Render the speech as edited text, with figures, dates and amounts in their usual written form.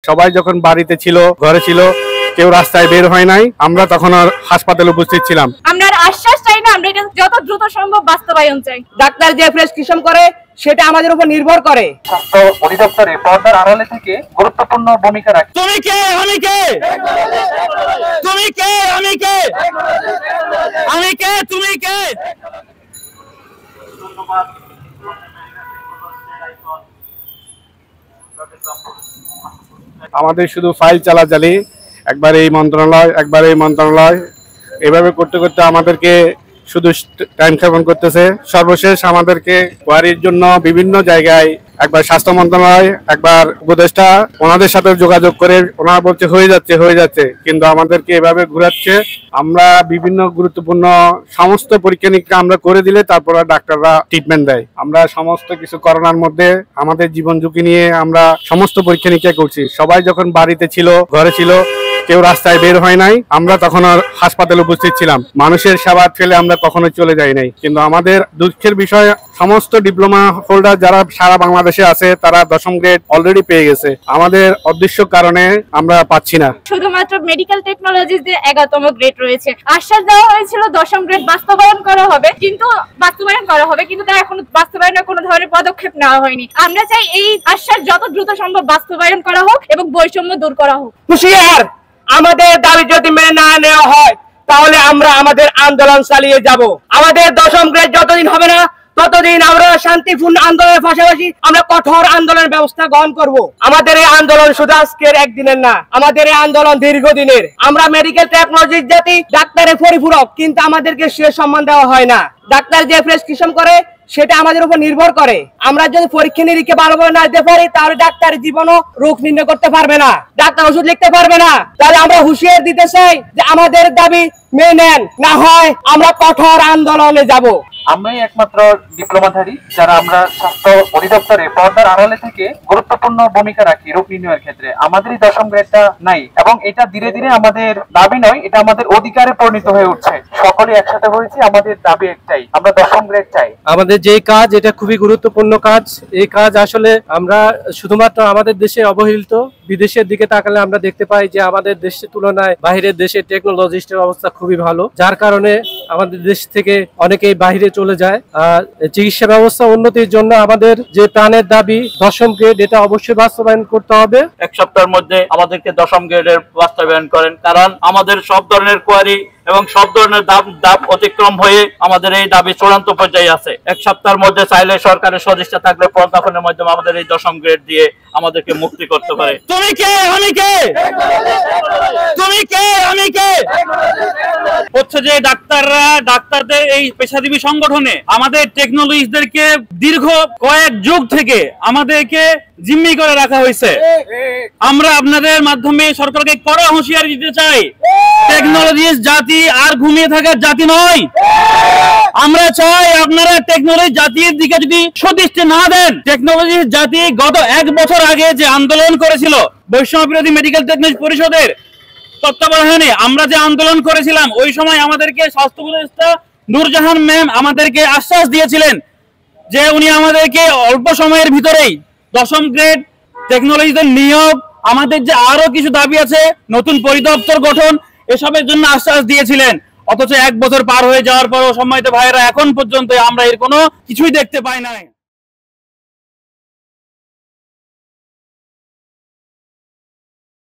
সবাই যখন বাড়িতে ছিল, ঘরে ছিল, কেউ রাস্তায় বের হয় নাই, আমরা তখন আর হাসপাতালে উপস্থিত ছিলাম। আমরা আশ্বাস চাই না, আমরা এটা যত দ্রুত সম্ভব বাস্তবায়ন চাই। ডাক্তার যে প্রেসক্রিপশন করে সেটা আমাদের উপর নির্ভর করে। স্বাস্থ্য অধিদপ্তরে পর্দার আড়ালে থেকে গুরুত্বপূর্ণ ভূমিকা রাখে। তুমি কে, আমি কে? তুমি কে, আমি কে? আমি কে, তুমি কে? আমাদের শুধু ফাইল চালাচালি, একবার এই মন্ত্রণালয়, একবার এই মন্ত্রণালয়, এভাবে করতে করতে আমাদেরকে শুধু টাইম ক্ষেপণ করতেছে। সর্বশেষ আমাদেরকে কোয়ারির জন্য বিভিন্ন জায়গায় একবার স্বাস্থ্য মন্ত্রণালয়, একবার উপদেষ্টা, ওনাদের সাথে যোগাযোগ করে ওনারা বলছে হয়ে যাচ্ছে, কিন্তু আমাদেরকে এভাবে ঘুরাচ্ছে। আমরা বিভিন্ন গুরুত্বপূর্ণ সমস্ত পরীক্ষা নিরীক্ষা আমরা করে দিলে তারপর ডাক্তাররা ট্রিটমেন্ট দেয়। আমরা সমস্ত কিছু করোনার মধ্যে আমাদের জীবন ঝুঁকি নিয়ে আমরা সমস্ত পরীক্ষা নিরীক্ষা করছি। সবাই যখন বাড়িতে ছিল, ঘরে ছিল, কেউ রাস্তায় বের হয় নাই, আমরা তখন আর হাসপাতালে উপস্থিত ছিলাম। মানুষের সেবা ফেলে আমরা কখনো চলে যাই নাই। কিন্তু আমাদের দুঃখের বিষয়, সমস্ত ডিপ্লোমা হোল্ডার যারা সারা বাংলাদেশে আছে তারা 10ম গ্রেড অলরেডি পেয়ে গেছে। আমাদের অদৃশ্য কারণে আমরা পাচ্ছি না। শুধুমাত্র মেডিকেল টেকনোলজিতে 11তম গ্রেড রয়েছে। আশ্বাস দেওয়া হয়েছিল 10ম গ্রেড বাস্তবায়ন করা হবে, কিন্তু তা এখন বাস্তবায়নের কোনো ধরনের পদক্ষেপ নেওয়া হয়নি। আমরা চাই এই আশ্বাস যত দ্রুত সম্ভব বাস্তবায়ন করা হোক এবং বৈষম্য দূর করা হোক। হুঁশিয়ার, আমাদের দাবি যদি মেনে না নেওয়া হয় তাহলে আমরা আমাদের আন্দোলন চালিয়ে যাব। আমাদের 10ম গ্রেড যতদিন হবে না ততদিন আমরা শান্তিপূর্ণ আন্দোলনের পাশাপাশি আমরা কঠোর আন্দোলনের ব্যবস্থা গ্রহণ করব। আমাদের এই আন্দোলন শুধু আজকের একদিনের না, আমাদের এই আন্দোলন দীর্ঘদিনের। আমরা মেডিকেল টেকনোলজির জাতি, ডাক্তারের পরিপূরক, কিন্তু আমাদেরকে সে সম্মান দেওয়া হয় না। ডাক্তার যে প্রেসক্রিপশন করে সেটা আমাদের উপর নির্ভর করে। আমরা যদি পরীক্ষা নিরীক্ষা ভালোভাবে না দিতে পারি তাহলে ডাক্তার জীবনও রোগ নির্ণয় করতে পারবে না, ডাক্তার ওষুধ লিখতে পারবে না। তাহলে আমরা হুঁশিয়ার দিতে চাই যে আমাদের দাবি মেনে নেন, না হয় আমরা কঠোর আন্দোলনে যাব। আমরাই একমাত্র ডিপ্লোমাধারী যারা আমরা স্বাস্থ্য অধিদপ্তরে পর্দার আড়ালে থেকে গুরুত্বপূর্ণ ভূমিকা রাখি রোগ নির্ণয়ের ক্ষেত্রে। আমাদেরই 10ম গ্রেডটা নাই এবং এটা ধীরে ধীরে আমাদের দাবি নয়, এটা আমাদের অধিকারে পরিণত হয়ে উঠছে। সকলে একসাথে হয়েছে, আমাদের দাবি একটাই, আমরা 10ম গ্রেড চাই। আমাদের যে কাজ, এটা খুবই গুরুত্বপূর্ণ কাজ। এই কাজ আসলে আমরা শুধুমাত্র আমাদের দেশে অবহেলিত। বিদেশের দিকে তাকালে আমরা দেখতে পাই যে আমাদের দেশের তুলনায় বাইরের দেশের টেকনোলজিস্টের অবস্থা খুবই ভালো, যার কারণে আমাদের দেশ থেকে অনেকেই বাইরে চলে যায়। আর চিকিৎসা ব্যবস্থা উন্নতির জন্য আমাদের যে প্রাণের দাবি 10ম গ্রেড, এটা অবশ্যই বাস্তবায়ন করতে হবে। এক সপ্তাহের মধ্যে আমাদেরকে 10ম গ্রেডের বাস্তবায়ন করেন, কারণ আমাদের সব ধরনের কোয়ারি এবং সব ধরনের দাব অতিক্রম হয়ে আমাদের এই দাবি চূড়ান্ত পর্যায়ে আছে। এক সপ্তাহের মধ্যে চাইলে সরকারের সদিচ্ছা থাকলে প্রজ্ঞাপনের মাধ্যমে আমাদের এই 10ম গ্রেড দিয়ে আমাদেরকে মুক্তি করতে পারে। তুমি কে, আমি কে? তুমি কে, আমি কে? হচ্ছে যে ডাক্তারদের এই পেশাজীবী সংগঠনে আমাদের টেকনোলজিস্টদেরকে দীর্ঘ কয়েক যুগ থেকে আমাদেরকে জিম্মি করে রাখা হয়েছে। আমরা আপনাদের মাধ্যমে সরকারকে কড়া হুঁশিয়ারি দিতে চাই, টেকনোলজিস্ট জাতি আর ঘুমিয়ে থাকার জাতি নয়। আমরা চাই আপনারা টেকনোলজি জাতির দিকে যদি সদৃষ্টি না দেন, টেকনোলজি জাতি গত 1 বছর আগে যে আন্দোলন করেছিল বৈষম্য বিরোধী মেডিকেল টেকনোলজি পরিষদের তত্ত্বাবধানে, আমরা যে আন্দোলন করেছিলাম ওই সময় আমাদেরকে স্বাস্থ্য উপদেষ্টা নূরজাহান ম্যাম আমাদেরকে আশ্বাস দিয়েছিলেন যে উনি আমাদেরকে অল্প সময়ের ভিতরেই 10ম গ্রেড টেকনোলজিতে নিয়োগ, আমাদের যে আরো কিছু দাবি আছে, নতুন পরিদপ্তর গঠন, এসবের জন্য আশ্বাস দিয়েছিলেন। অথচ 1 বছর পার হয়ে যাওয়ার পরও সম্মানিত ভাইয়েরা এখন পর্যন্ত আমরা এর কোনো কিছুই দেখতে পাই নাই।